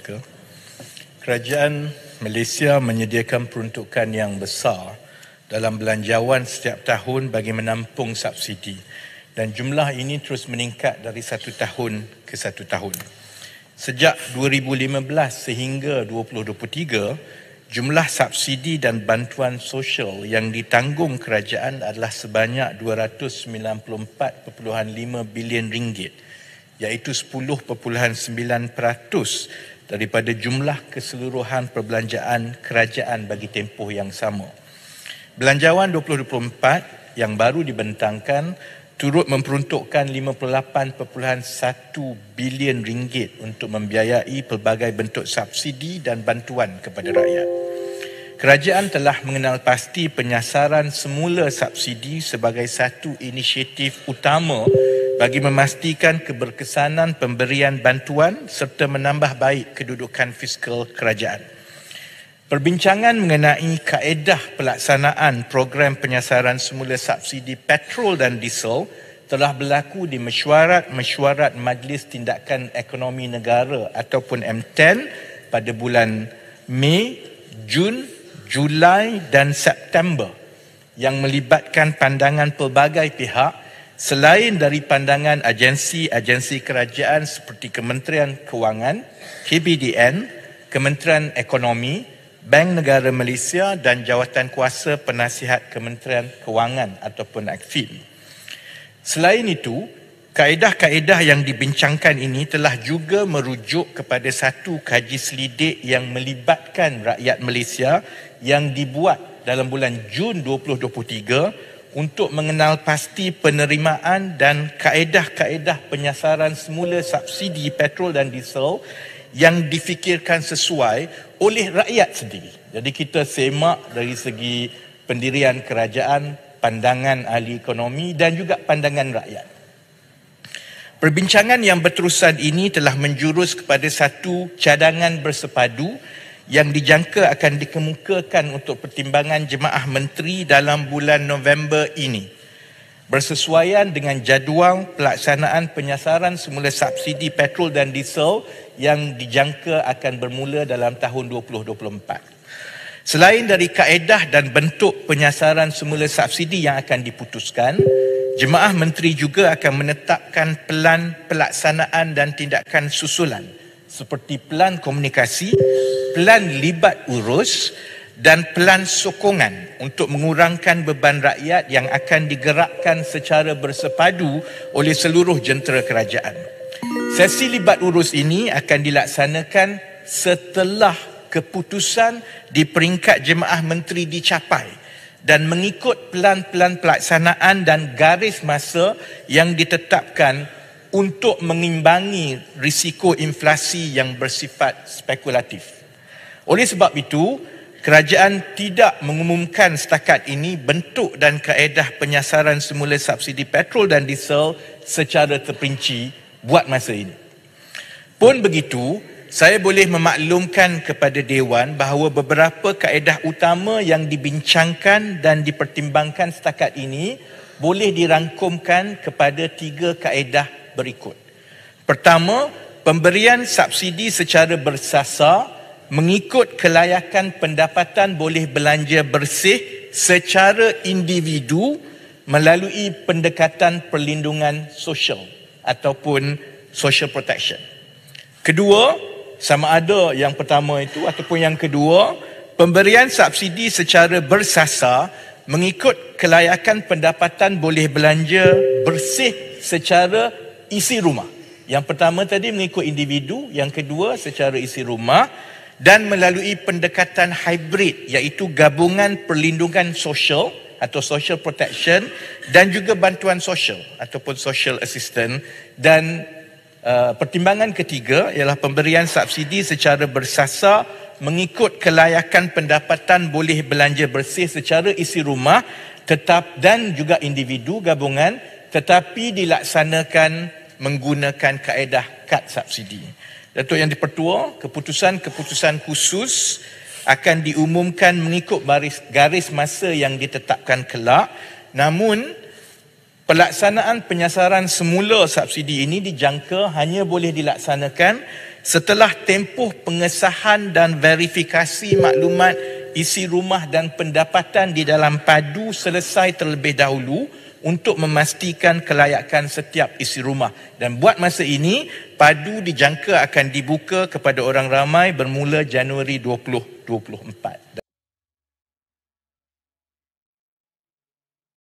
Melaka. Kerajaan Malaysia menyediakan peruntukan yang besar dalam belanjawan setiap tahun bagi menampung subsidi dan jumlah ini terus meningkat dari satu tahun ke satu tahun. Sejak 2015 sehingga 2023, jumlah subsidi dan bantuan sosial yang ditanggung kerajaan adalah sebanyak 294.5 bilion ringgit, iaitu 10.9% daripada jumlah keseluruhan perbelanjaan kerajaan bagi tempoh yang sama. Belanjawan 2024 yang baru dibentangkan turut memperuntukkan 58.1 bilion ringgit untuk membiayai pelbagai bentuk subsidi dan bantuan kepada rakyat. Kerajaan telah mengenal pasti penyasaran semula subsidi sebagai satu inisiatif utama bagi memastikan keberkesanan pemberian bantuan serta menambah baik kedudukan fiskal kerajaan. Perbincangan mengenai kaedah pelaksanaan program penyasaran semula subsidi petrol dan diesel telah berlaku di mesyuarat Majlis Tindakan Ekonomi Negara ataupun MTEN pada bulan Mei, Jun, Julai dan September yang melibatkan pandangan pelbagai pihak selain dari pandangan agensi-agensi kerajaan seperti Kementerian Kewangan, KBDN, Kementerian Ekonomi, Bank Negara Malaysia dan Jawatan Kuasa Penasihat Kementerian Kewangan ataupun AKFIN. Selain itu, kaedah-kaedah yang dibincangkan ini telah juga merujuk kepada satu kaji selidik yang melibatkan rakyat Malaysia yang dibuat dalam bulan Jun 2023 untuk mengenal pasti penerimaan dan kaedah-kaedah penyasaran semula subsidi petrol dan diesel yang difikirkan sesuai oleh rakyat sendiri. Jadi kita semak dari segi pendirian kerajaan, pandangan ahli ekonomi dan juga pandangan rakyat. Perbincangan yang berterusan ini telah menjurus kepada satu cadangan bersepadu yang dijangka akan dikemukakan untuk pertimbangan jemaah menteri dalam bulan November ini, bersesuaian dengan jadual pelaksanaan penyasaran semula subsidi petrol dan diesel yang dijangka akan bermula dalam tahun 2024. Selain dari kaedah dan bentuk penyasaran semula subsidi yang akan diputuskan, jemaah menteri juga akan menetapkan pelan pelaksanaan dan tindakan susulan seperti pelan komunikasi, pelan libat urus dan pelan sokongan untuk mengurangkan beban rakyat yang akan digerakkan secara bersepadu oleh seluruh jentera kerajaan. Sesi libat urus ini akan dilaksanakan setelah keputusan di peringkat jemaah menteri dicapai dan mengikut pelan-pelan pelaksanaan dan garis masa yang ditetapkan untuk mengimbangi risiko inflasi yang bersifat spekulatif. Oleh sebab itu, kerajaan tidak mengumumkan setakat ini bentuk dan kaedah penyasaran semula subsidi petrol dan diesel secara terperinci buat masa ini. Pun begitu, saya boleh memaklumkan kepada Dewan bahawa beberapa kaedah utama yang dibincangkan dan dipertimbangkan setakat ini boleh dirangkumkan kepada 3 kaedah berikut. Pertama, pemberian subsidi secara bersasar mengikut kelayakan pendapatan boleh belanja bersih secara individu melalui pendekatan perlindungan sosial ataupun social protection. Kedua, sama ada yang pertama itu ataupun yang kedua, pemberian subsidi secara bersasar mengikut kelayakan pendapatan boleh belanja bersih secara isi rumah. Yang pertama tadi mengikut individu, yang kedua secara isi rumah dan melalui pendekatan hybrid iaitu gabungan perlindungan sosial atau social protection dan juga bantuan sosial ataupun social assistance. Dan pertimbangan ketiga ialah pemberian subsidi secara bersasar mengikut kelayakan pendapatan boleh belanja bersih secara isi rumah tetap dan juga individu gabungan tetapi dilaksanakan menggunakan kaedah kad subsidi. Datuk Yang di-Pertua, keputusan-keputusan khusus akan diumumkan mengikut garis masa yang ditetapkan kelak. Namun, pelaksanaan penyasaran semula subsidi ini dijangka hanya boleh dilaksanakan Setelah tempoh pengesahan dan verifikasi maklumat isi rumah dan pendapatan di dalam padu selesai terlebih dahulu untuk memastikan kelayakan setiap isi rumah. Dan buat masa ini, padu dijangka akan dibuka kepada orang ramai bermula Januari 2024.